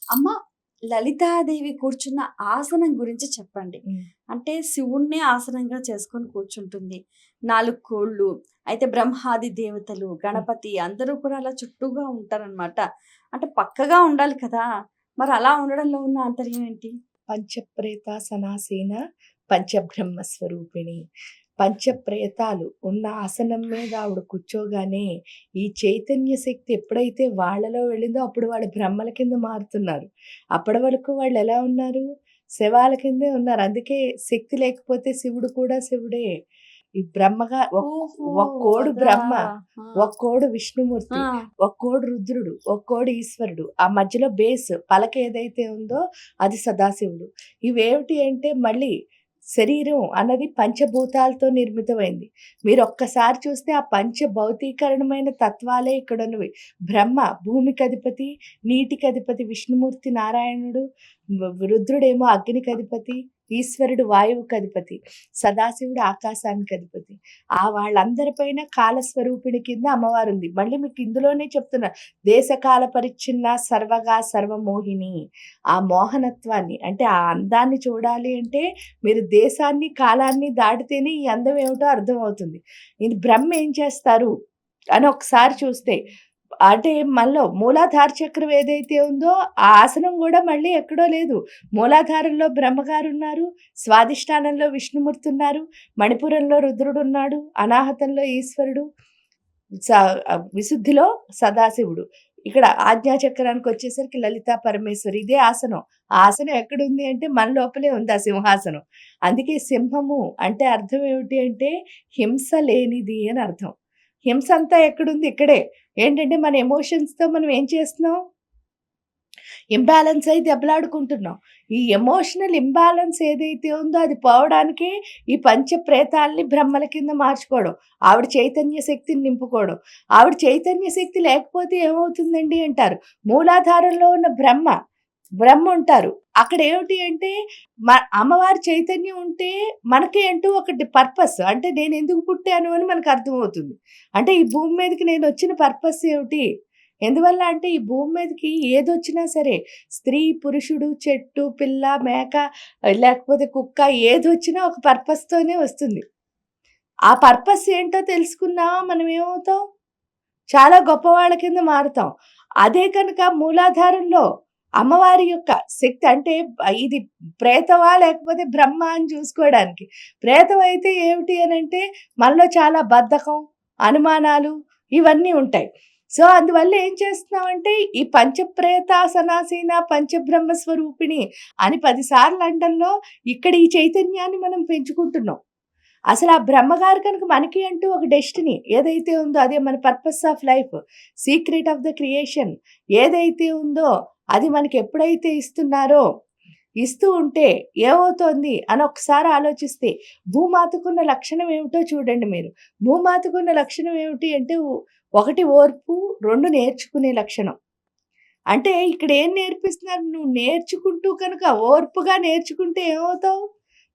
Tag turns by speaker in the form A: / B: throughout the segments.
A: అమ్మ, లలితాదేవి కూర్చున్న ఆసనం గురించి చెప్పండి.
B: హ్మ్.
A: అంటే శివుణ్ణే ఆసనంగా చేసుకొని కూర్చుంటుంది. 4 కోళ్ళు. అయితే బ్రహ్మాది దేవతలు, గణపతి అందరూ కూడా అలా చుట్టూగా ఉంటారనమాట. అంటే పక్కగా ఉండాలి కదా! మరి అలా ఉండడంలో ఉన్న ఆంతర్యం ఏంటి?
B: పంచప్రేతాసనాసీన పంచబ్రహ్మ స్వరూపిణి. పంచప్రేతాలు ఉన్న ఆసనం మీద ఆవిడ కూర్చోగానే ఈ చైతన్య శక్తి ఎప్పుడైతే వాళ్ళలో వెళ్ళిందో అప్పుడు వాళ్ళు బ్రహ్మల కింద మారుతున్నారు. అప్పటి వరకు వాళ్ళు ఎలా ఉన్నారు? శవాల కిందే ఉన్నారు. అందుకే శక్తి లేకపోతే శివుడు కూడా శివుడే. ఈ బ్రహ్మగా
A: ఓహో!
B: ఒక్కోడు
A: అదా!
B: బ్రహ్మ,
A: ఆ!
B: ఒక్కోడు విష్ణుమూర్తి,
A: ఆ!
B: ఒక్కోడు రుద్రుడు, ఒక్కోడు ఈశ్వరుడు. ఆ మధ్యలో బేస్ పలక ఏదైతే ఉందో అది సదాశివుడు. ఇవేమిటి అంటే మళ్ళీ శరీరం అన్నది పంచభూతాలతో నిర్మితమైంది. మీరొక్కసారి చూస్తే ఆ పంచభౌతీకరణమైన తత్వాలే ఇక్కడున్నవి. బ్రహ్మ భూమికధిపతి, నీటికధిపతి విష్ణుమూర్తి నారాయణుడు, రుద్రుడేమో అగ్నికధిపతి, ఈశ్వరుడు వాయువుకధిపతి, సదాశివుడు ఆకాశానికధిపతి. వాళ్ళందరిపైన కాలస్వరూపిణి కింద అమ్మవారుంది. మళ్ళీ మీకు ఇందులోనే చెప్తున్నా, దేశకాల పరిచ్ఛిన్న సర్వగా సర్వమోహిని. ఆ మోహనత్వాన్ని అంటే ఆ అందాన్ని చూడాలి అంటే మీరు దేశాన్ని, కాలాన్ని దాటితేనే ఈ అందం ఏమిటో అర్థమవుతుంది. ఇది బ్రహ్మ ఏం చేస్తారు అని ఒకసారి చూస్తే అంటే మనలో మూలాధార చక్రం ఏదైతే ఉందో ఆ ఆసనం గూడా మళ్ళీ ఎక్కడో లేదు. మూలాధారంలో బ్రహ్మగారున్నారు, స్వాధిష్టానంలో విష్ణుమూర్తి ఉన్నారు, మణిపురంలో రుద్రుడున్నాడు, అనాహతంలో ఈశ్వరుడు, స విశుద్ధిలో సదాశివుడు. ఇక్కడ ఆజ్ఞాచక్రానికొచ్చేసరికి లలితా పరమేశ్వరి. ఇదే ఆసనం. ఆ ఆసనం ఎక్కడుంది అంటే మన లోపలే ఉంది ఆ సింహాసనం. అందుకే సింహము అంటే అర్థం ఏమిటి అంటే హింస లేనిది అని అర్థం. హింస అంతా ఎక్కడుంది? ఇక్కడే. ఏంటంటే మన ఎమోషన్స్‌తో మనం ఏం చేస్తున్నాం? ఇంబాలెన్స్ అయి దెబ్బలాడుకుంటున్నాం. ఈ ఎమోషనల్ ఇంబాలెన్స్ ఏదైతే ఉందో అది పోవడానికే ఈ పంచ ప్రేతాల్ని బ్రహ్మల కింద మార్చుకోవడం. ఆవిడ చైతన్య శక్తిని నింపుకోవడం. ఆవిడ చైతన్య శక్తి లేకపోతే ఏమవుతుందండి అంటారు. మూలాధారంలో ఉన్న బ్రహ్మ ఉంటారు. అక్కడ ఏమిటి అంటే అమ్మవారి చైతన్యం ఉంటే మనకి అంటూ ఒకటి పర్పస్ అంటే నేనెందుకు పుట్టాను అని మనకు అర్థమవుతుంది. అంటే ఈ భూమి మీదకి నేనొచ్చిన పర్పస్ ఏమిటి? ఎందువల్ల అంటే ఈ భూమి మీదకి ఏదొచ్చినా సరే స్త్రీ, పురుషుడు, చెట్టు, పిల్ల, మేక లేకపోతే కుక్క ఏదొచ్చినా ఒక పర్పస్‌తోనే వస్తుంది. ఆ పర్పస్ ఏంటో తెలుసుకున్నా మనం ఏమవుతాం? చాలా గొప్పవాళ్ళ కింద మారుతాం. అదే కనుక మూలాధారంలో అమ్మవారి యొక్క శక్తి అంటే ఇది ప్రేతమా లేకపోతే బ్రహ్మ అని చూసుకోవడానికి. ప్రేతం అయితే ఏమిటి అనంటే మనలో చాలా బద్ధకం, అనుమానాలు ఇవన్నీ ఉంటాయి. సో, అందువల్ల ఏం చేస్తున్నామంటే ఈ పంచప్రేతాసనాసీన పంచబ్రహ్మ స్వరూపిణి అని 10 సార్లు అనడంలో ఇక్కడ ఈ చైతన్యాన్ని మనం పెంచుకుంటున్నాం. అసలు ఆ బ్రహ్మగారు కనుక మనకి అంటూ ఒక డెస్టినీ ఏదైతే ఉందో అదే మన purpose of life, secret of the creation ఏదైతే ఉందో అది మనకి ఎప్పుడైతే ఇస్తూ ఉంటే ఏమవుతోంది అని ఒకసారి ఆలోచిస్తే భూమాతకున్న లక్షణం ఏమిటో చూడండి మీరు. భూమాతకున్న లక్షణం ఏమిటి అంటే 1 ఓర్పు, 2 నేర్చుకునే లక్షణం. అంటే ఇక్కడ ఏం నేర్పిస్తున్నారు? నువ్వు నేర్చుకుంటూ కనుక ఓర్పుగా నేర్చుకుంటే ఏమవుతావు?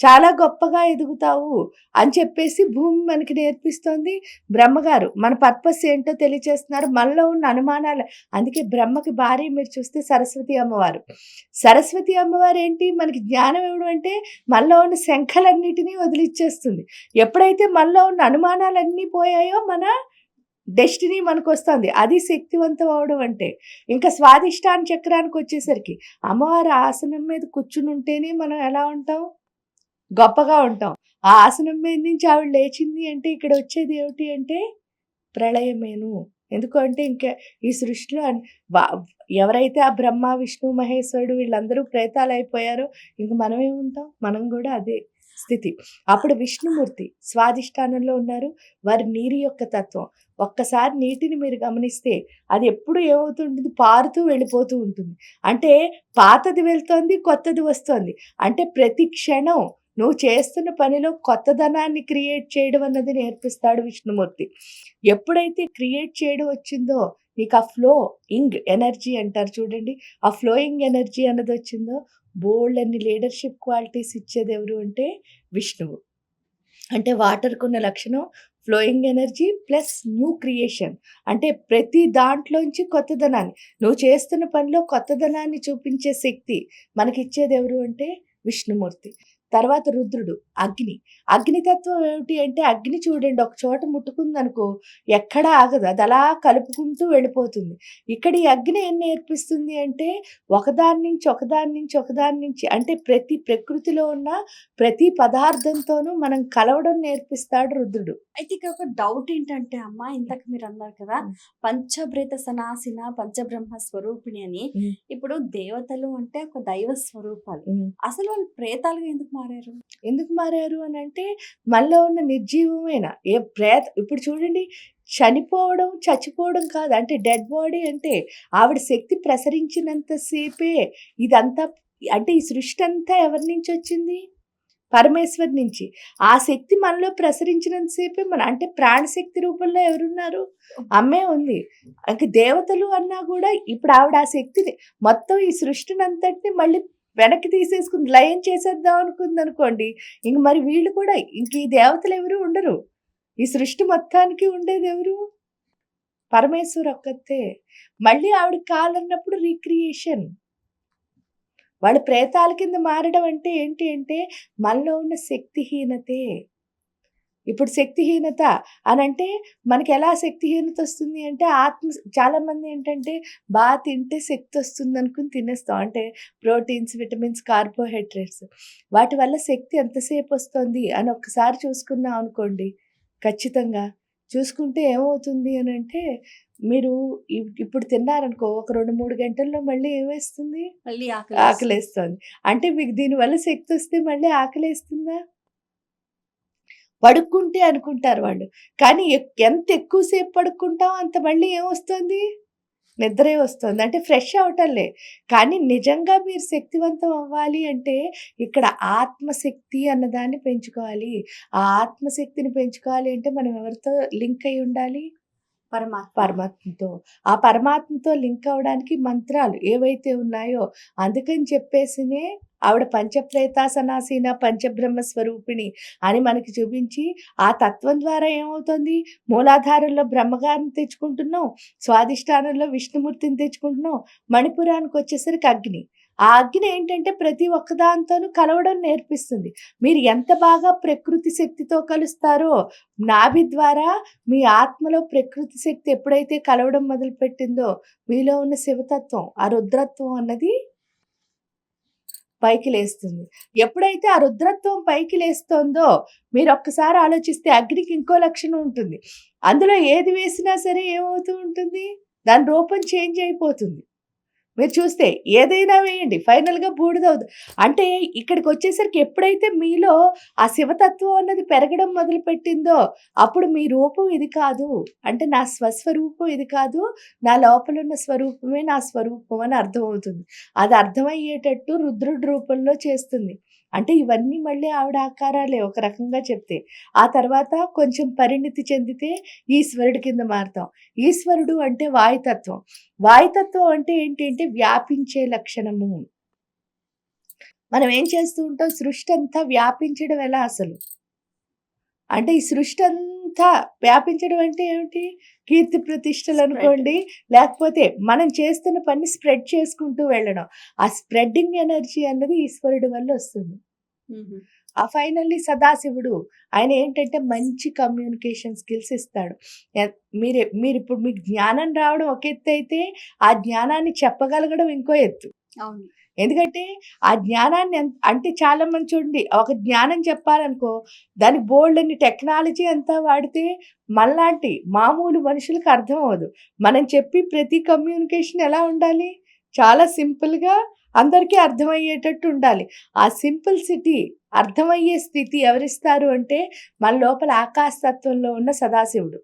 B: చాలా గొప్పగా ఎదుగుతావు అని చెప్పేసి భూమి మనకి నేర్పిస్తోంది. బ్రహ్మగారు మన పర్పస్ ఏంటో తెలియచేస్తున్నారు. మనలో ఉన్న అనుమానాలు అందుకే బ్రహ్మకి భార్య మీరు చూస్తే సరస్వతి అమ్మవారు. సరస్వతి అమ్మవారు ఏంటి మనకి జ్ఞానం ఇవ్వడం అంటే మనలో ఉన్న శంఖలన్నిటినీ వదిలిచ్చేస్తుంది. ఎప్పుడైతే మనలో ఉన్న అనుమానాలన్నీ పోయాయో మన డెస్టినీ మనకొస్తుంది. అది శక్తివంతం అవ్వడం అంటే. ఇంకా స్వాదిష్టాన చక్రానికొచ్చేసరికి అమ్మవారి ఆసనం మీద కూర్చునుంటేనే మనం ఎలా ఉంటాం? గొప్పగా ఉంటాం. ఆ ఆసనం మీద నుంచి ఆవిడ లేచింది అంటే ఇక్కడ వచ్చేది ఏమిటి అంటే ప్రళయమేను. ఎందుకు అంటే ఇంకా ఈ సృష్టిలో వ ఎవరైతే ఆ బ్రహ్మ, విష్ణు, మహేశ్వరుడు వీళ్ళందరూ ప్రేతాలయిపోయారో ఇంక మనమేముంటాం? మనం గూడా అదే స్థితి. అప్పుడు విష్ణుమూర్తి స్వాధిష్టానంలో ఉన్నారు. వారి నీరు యొక్క తత్వం. ఒక్కసారి నీటిని మీరు గమనిస్తే అది ఎప్పుడు ఏమవుతుంటుంది? పారుతూ వెళ్ళిపోతూ ఉంటుంది. అంటే పాతది వెళ్తోంది, కొత్తది వస్తోంది. అంటే ప్రతి క్షణం నువ్వు చేస్తున్న పనిలో కొత్తదనాన్ని క్రియేట్ చేయడం అన్నది నేర్పిస్తాడు విష్ణుమూర్తి. ఎప్పుడైతే క్రియేట్ చేయడం వచ్చిందో నీకు ఆ ఫ్లోయింగ్ ఎనర్జీ అంటారు చూడండి. ఆ ఫ్లోయింగ్ ఎనర్జీ అన్నది వచ్చిందో బోలెడన్ని లీడర్‌షిప్ క్వాలిటీస్ ఇచ్చేదెవరు అంటే విష్ణువు. అంటే వాటర్‌కున్న లక్షణం flowing energy plus new creation. అంటే ప్రతి దాంట్లోంచి కొత్తదనాన్ని, నువ్వు చేస్తున్న పనిలో కొత్తదనాన్ని చూపించే శక్తి మనకిచ్చేది ఎవరు అంటే విష్ణుమూర్తి. తర్వాత రుద్రుడు, అగ్ని. అగ్నితత్వం ఏమిటి అంటే అగ్ని చూడండి, ఒక చోట ముట్టుకుందనుకో ఎక్కడా ఆగదు. అది అలా కలుపుకుంటూ వెళ్ళిపోతుంది. ఇక్కడ ఈ అగ్ని ఏం నేర్పిస్తుంది అంటే ఒకదాని నుంచి ఒకదాని నుంచి ఒకదాని నుంచి అంటే ప్రతి ప్రకృతిలో ఉన్న ప్రతి పదార్థంతోనూ మనం కలవడం నేర్పిస్తాడు రుద్రుడు.
A: అయితే ఇక్కడ ఒక డౌట్ ఏంటంటే అమ్మ, ఇంతకు మీరు అన్నారు కదా
B: ఉమ్.
A: పంచభృత సనాసిన పంచబ్రహ్మ స్వరూపిణి అని.
B: ఉమ్.
A: ఇప్పుడు దేవతలు అంటే ఒక దైవ స్వరూపాలు.
B: ఉమ్.
A: అసలు వాళ్ళు ప్రేతాలుగా ఎందుకు మారారు?
B: ఎందుకు మారారు అని అంటే మనలో ఉన్న నిర్జీవమైన ఇప్పుడు చూడండి, చనిపోవడం చచ్చిపోవడం కాదు, అంటే డెడ్ బాడీ అంటే ఆవిడ శక్తి ప్రసరించినంత సేపే ఇదంతా. అంటే ఈ సృష్టి అంతా ఎవరి నుంచి వచ్చింది? పరమేశ్వర్ నుంచి. ఆ శక్తి మనలో ప్రసరించినంత సేపే అంటే ప్రాణశక్తి రూపంలో ఎవరున్నారు? అమ్మే ఉంది. ఇంక దేవతలు అన్నా కూడా ఇప్పుడు ఆవిడ ఆ శక్తిని మొత్తం ఈ సృష్టిని అంతటిని మళ్ళీ వెనక్కి తీసేసుకుంది, లయం చేసేద్దాం అనుకుంది అనుకోండి. ఇంక మరి వీళ్ళు కూడా ఇంక ఈ దేవతలు ఎవరు ఉండరు. ఈ సృష్టి మొత్తానికి ఉండేది ఎవరు? పరమేశ్వర్ ఒక్కతే. మళ్ళీ ఆవిడ కాలన్నప్పుడు రీక్రియేషన్. వాళ్ళు ప్రేతాల కింద మారడం అంటే ఏంటి అంటే మనలో ఉన్న శక్తిహీనతే. ఇప్పుడు శక్తిహీనత అని అంటే మనకి ఎలా శక్తిహీనత వస్తుంది అంటే చాలామంది ఏంటంటే బాగా తింటే శక్తి వస్తుంది అనుకుని తినేస్తాం. అంటే ప్రోటీన్స్, విటమిన్స్, కార్బోహైడ్రేట్స్, వాటి వల్ల శక్తి ఎంతసేపు వస్తుంది అని ఒక్కసారి చూసుకున్నాం అనుకోండి. ఖచ్చితంగా చూసుకుంటే ఏమవుతుంది అని అంటే మీరు ఇప్పుడు తిన్నారనుకో ఒక 2-3 గంటల్లో మళ్ళీ ఏమేస్తుంది?
A: మళ్ళీ
B: ఆకలేస్తుంది. అంటే మీకు దీనివల్ల శక్తి వస్తే మళ్ళీ ఆకలేస్తుందా? పడుకుంటే అనుకుంటారు వాళ్ళు. కానీ ఎంత ఎక్కువసేపు పడుకుంటాం అంత మళ్ళీ ఏమొస్తుంది? నిద్రే వస్తుంది. అంటే ఫ్రెష్ అవ్వటంలే. కానీ నిజంగా మీరు శక్తివంతం అవ్వాలి అంటే ఇక్కడ ఆత్మశక్తి అన్నదాన్ని పెంచుకోవాలి. ఆ ఆత్మశక్తిని పెంచుకోవాలి అంటే మనం ఎవరితో లింక్ అయి ఉండాలి? పరమాత్మతో. ఆ పరమాత్మతో లింక్ అవ్వడానికి మంత్రాలు ఏవైతే ఉన్నాయో అందుకని చెప్పేసినే ఆవిడ పంచప్రేతాసనాసీన పంచబ్రహ్మ స్వరూపిణి అని మనకి చూపించి ఆ తత్వం ద్వారా ఏమవుతుంది? మూలాధారంలో బ్రహ్మగారిని తెచ్చుకుంటున్నాం, స్వాధిష్టానంలో విష్ణుమూర్తిని తెచ్చుకుంటున్నాం, మణిపురానికి వచ్చేసరికి అగ్ని. ఆ అగ్ని ఏంటంటే ప్రతి ఒక్కదాంతోనూ కలవడం నేర్పిస్తుంది. మీరు ఎంత బాగా ప్రకృతి శక్తితో కలుస్తారో నాభి ద్వారా మీ ఆత్మలో ప్రకృతి శక్తి ఎప్పుడైతే కలవడం మొదలుపెట్టిందో మీలో ఉన్న శివతత్వం, ఆ రుద్రత్వం అన్నది పైకి లేస్తుంది. ఎప్పుడైతే ఆ రుద్రత్వం పైకి లేస్తోందో మీరు ఒక్కసారి ఆలోచిస్తే అగ్నికి ఇంకో లక్షణం ఉంటుంది. అందులో ఏది వేసినా సరే ఏమవుతూ ఉంటుంది? దాని రూపం చేంజ్ అయిపోతుంది. మీరు చూస్తే ఏదైనా వేయండి ఫైనల్‌గా బూడిదవుతుంది. అంటే ఇక్కడికి వచ్చేసరికి ఎప్పుడైతే మీలో ఆ శివతత్వం అన్నది పెరగడం మొదలుపెట్టిందో అప్పుడు మీ రూపం ఇది కాదు. అంటే నా స్వస్వరూపం ఇది కాదు. నా లోపల ఉన్న స్వరూపమే నా స్వరూపం అని అర్థమవుతుంది. అది అర్థమయ్యేటట్టు రుద్రుడి రూపంలో చేస్తుంది. అంటే ఇవన్నీ మళ్ళీ ఆవిడ ఆకారాలే ఒక రకంగా చెప్తే. ఆ తర్వాత కొంచెం పరిణితి చెందితే ఈశ్వరుడి కింద మారుతాం. ఈశ్వరుడు అంటే వాయుతత్వం. వాయుతత్వం అంటే ఏంటి అంటే వ్యాపించే లక్షణము. మనం ఏం చేస్తూ ఉంటాం? సృష్టి అంతా వ్యాపించడం ఎలా అసలు? అంటే ఈ సృష్టి అంతా వ్యాపించడం అంటే ఏమిటి? కీర్తి ప్రతిష్టలు అనుకోండి, లేకపోతే మనం చేస్తున్న పని స్ప్రెడ్ చేసుకుంటూ వెళ్ళడం. ఆ స్ప్రెడ్డింగ్ ఎనర్జీ అన్నది ఈశ్వరుడి వల్ల వస్తుంది. ఆ ఫైనల్లీ సదాశివుడు ఆయన ఏంటంటే మంచి కమ్యూనికేషన్ స్కిల్స్ ఇస్తాడు. మీరిప్పుడు మీకు జ్ఞానం రావడం ఒక ఎత్తు అయితే ఆ జ్ఞానాన్ని చెప్పగలగడం ఇంకో ఎత్తు.
A: అవును.
B: ఎందుకంటే ఆ జ్ఞానాన్ని అంటే చాలా మంది చూడండి, ఒక జ్ఞానం చెప్పాలనుకో దానికి బోల్డన్ని టెక్నాలజీ అంతా వాడితే మనలాంటి మామూలు మనుషులకు అర్థం అవ్వదు. మనం చెప్పి ప్రతి కమ్యూనికేషన్ ఎలా ఉండాలి? చాలా సింపుల్‌గా అందరికీ అర్థమయ్యేటట్టు ఉండాలి. ఆ సింప్లిసిటీ అర్థమయ్యే స్థితి ఎవరిస్తారు అంటే మన లోపల ఆకాశతత్వంలో ఉన్న సదాశివుడు.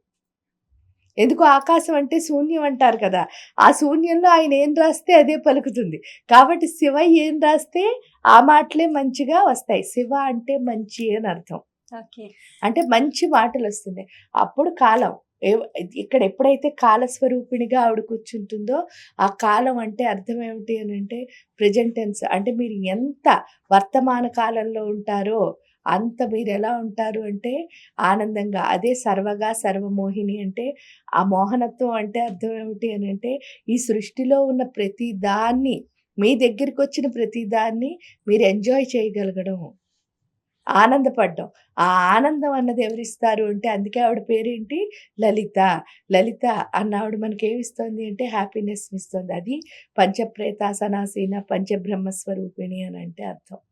B: ఎందుకు ఆకాశం అంటే శూన్యం అంటారు కదా! ఆ శూన్యంలో ఆయన ఏం రాస్తే అదే పలుకుతుంది. కాబట్టి శివ ఏం రాస్తే ఆ మాటలే మంచిగా వస్తాయి. శివ అంటే మంచి అని అర్థం.
A: ఓకే.
B: అంటే మంచి మాటలొస్తున్నాయి. అప్పుడు కాలం ఇక్కడ ఎప్పుడైతే కాలస్వరూపిణిగా ఆవిడ కూర్చుంటుందో ఆ కాలం అంటే అర్థం ఏమిటి అనంటే ప్రెజెంట్ టెన్స్. అంటే మీరు ఎంత వర్తమాన కాలంలో ఉంటారో అంత మీరెలా ఉంటారు అంటే ఆనందంగా. అదే సర్వగా సర్వమోహిని అంటే ఆ మోహనత్వం అంటే అర్థం ఏమిటి అనంటే ఈ సృష్టిలో ఉన్న ప్రతి దాన్ని మీ దగ్గరికొచ్చిన ప్రతి దాన్ని మీరు ఎంజాయ్ చేయగలగడం. ఆనందపడ్డం. ఆ ఆనందం అన్నది ఎవరిస్తారు అంటే అందుకే ఆవిడ పేరేంటి లలిత. లలిత అన్న ఆవిడ మనకేమిస్తుంది అంటే హ్యాపీనెస్‌నిస్తుంది. అది పంచప్రేతాసనాసీన పంచబ్రహ్మ స్వరూపిణి అనంటే అర్థం.